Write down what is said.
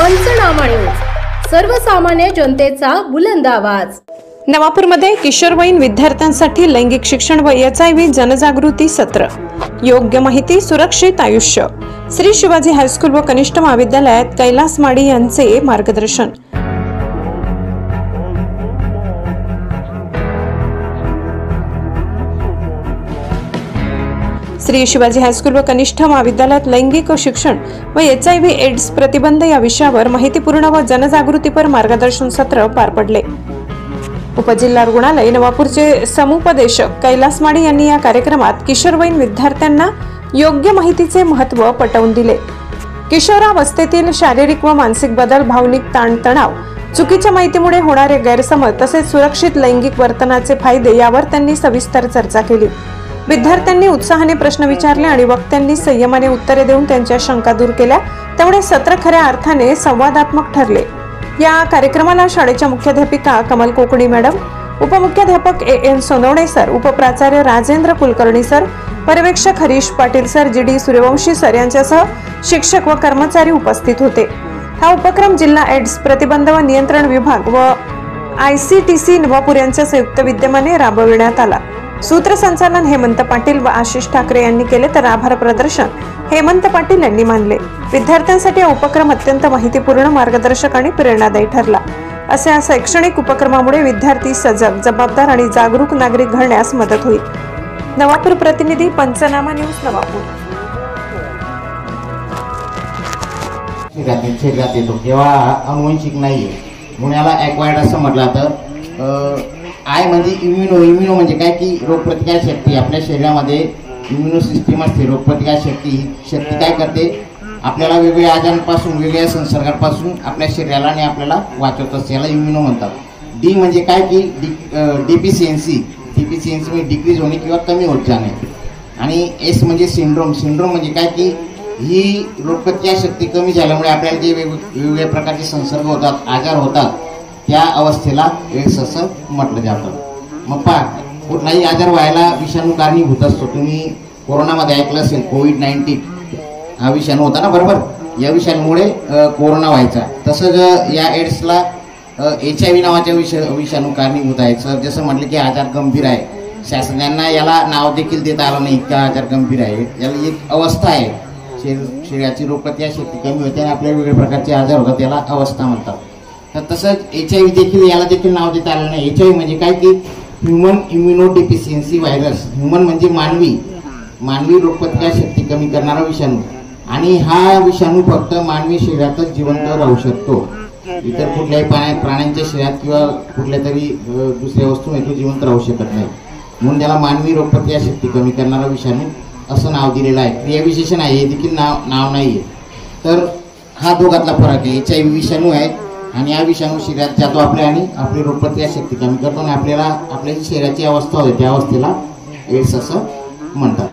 पंचनामा न्यूज, सर्वसामान्य जनतेचा बुलंद आवाज। नवापूरमध्ये किशोरवयीन विद्यार्थ्यांसाठी लैंगिक शिक्षण व HIV जनजागृती सत्र। योग्य माहिती सुरक्षित आयुष्य। श्री शिवाजी हायस्कूल व कनिष्ठ महाविद्यालयात कैलास माडी यांचे मार्गदर्शन। श्री शिवाजी हायस्कूल व कनिष्ठ महाविद्यालयात लैंगिक शिक्षण व HIV एड्स प्रतिबंध या विषयावर माहितीपूर्ण व जनजागृतीपर मार्गदर्शन सत्र पार पडले। उपजिल्हा रुग्णालय नवापूरचे समुपदेशक कैलास माडी यांनी या कार्यक्रमात किशोरवयीन विद्यार्थ्यांना योग्य माहितीचे महत्त्व पटवून दिले। किशोरावस्थेतील शारीरिक व मानसिक बदल, भावनिक ताणतणाव, चुकीच्या माहितीमुळे होणारे गैरसमज तसेच सुरक्षित लैंगिक वर्तनाचे फायदे यावर त्यांनी सविस्तर चर्चा केली। विद्यार्थ्यांनी उत्साहाने प्रश्न विचारले आणि वक्त्यांनी संयमाने उत्तरे देऊन त्यांच्या शंका दूर केल्या, त्यामुळे सत्र खऱ्या अर्थाने संवादात्मक ठरले। या कार्यक्रमाला शाळेच्या मुख्याध्यापिका कमल कोकणी मॅडम, उपमुख्याध्यापक AN सोनवणे सर, उपप्राचार्य राजेंद्र कुलकर्णी सर, पर्यवेक्षक Harish Patil sir, GD Suryavanshi sir यांच्यासह शिक्षक व कर्मचारी उपस्थित होते। हा उपक्रम जिल्हा एड्स प्रतिबंध व नियंत्रण विभाग व ICTC नवापूर यांच्या संयुक्त विद्यमाने राबविण्यात आला। सूत्रसंचालन हेमंत पाटील व आशिष ठाकरे यांनी केले, तर आभार प्रदर्शन हेमंत पाटील यांनी मानले। विद्यार्थ्यांसाठी हा उपक्रम अत्यंत माहितीपूर्ण, मार्गदर्शक आणि प्रेरणादायी ठरला। अशा शैक्षणिक उपक्रमामुळे विद्यार्थी सजग, जबाबदार आणि जागरूक नागरिक घडण्यास मदत होईल। नवापूर प्रतिनिधी, पंचनामा न्यूज, नवापूर। शरीरात येतो तेव्हा अनुवंशिक नाहीये म्हणून याला ॲक्वायर्ड असं म्हटलं जातं। आय म्हणजे इम्युनो म्हणजे काय की रोगप्रतिकार शक्ती आपल्या शरीरामध्ये इम्युनो सिस्टीम असते। रोगप्रतिकार शक्ती काय करते, आपल्याला वेगवेगळ्या आजारांपासून, वेगवेगळ्या संसर्गापासून आपल्या शरीराला आणि आपल्याला वाचवत असते, याला इम्युनो म्हणतात। डी म्हणजे काय की डिफिशियन्सी म्हणजे डिक्रीज होणे किंवा कमी होत जाणे। आणि S म्हणजे सिंड्रोम म्हणजे काय की ही रोगप्रतिकार शक्ती कमी झाल्यामुळे आपल्याला जे वेगवेगळ्या प्रकारचे संसर्ग होतात, आजार होतात, त्या अवस्थेला एड्स असं म्हटलं जातं। मग पहा, कुठलाही आजार व्हायला विषाणू कारणीभूत असतो। तुम्ही कोरोनामध्ये ऐकलं असेल, कोविड-19 हा विषाणू होता ना, बरोबर? या विषाणूमुळे कोरोना व्हायचा। तसंच या एड्सला HIV नावाच्या विषाणू कारणीभूत आहे। सर जसं म्हटलं की आजार गंभीर आहे, शासनांना याला नाव देखील देता आलं नाही, इतका आजार गंभीर आहे। याला एक अवस्था आहे, शरीराची रोगप्रतिकार शक्ती कमी होते आणि आपल्या वेगवेगळ्या प्रकारचे आजार होतात, त्याला अवस्था म्हणतात। तर तसंच HIV देखील, याला देखील नाव देता आलं नाही। HIV म्हणजे काय की ह्युमन इम्युनोडेफिशियन्सी व्हायरस। ह्युमन म्हणजे मानवी रोगप्रतिकार शक्ती कमी करणारा विषाणू, आणि हा विषाणू फक्त मानवी शरीरातच जिवंत राहू शकतो। इतर कुठल्याही प्राण्यांच्या शरीरात किंवा कुठल्या तरी दुसऱ्या वस्तूमध्ये जिवंत राहू शकत नाही, म्हणून त्याला मानवी रोगप्रतिकार शक्ती कमी करणारा विषाणू असं नाव दिलेलं आहे। क्रियाविशेषण आहे, हे देखील नाव नाही आहे। तर हा दोघातला फरक आहे। HIV विषाणू आहे आणि हा विषाणू शरीरात जातो आपल्या आणि आपली रोगप्रतिकार शक्ती कमी करतो आणि आपल्याला आपल्या जी शरीराची अवस्था होते त्या अवस्थेला एड्स असं म्हणतात।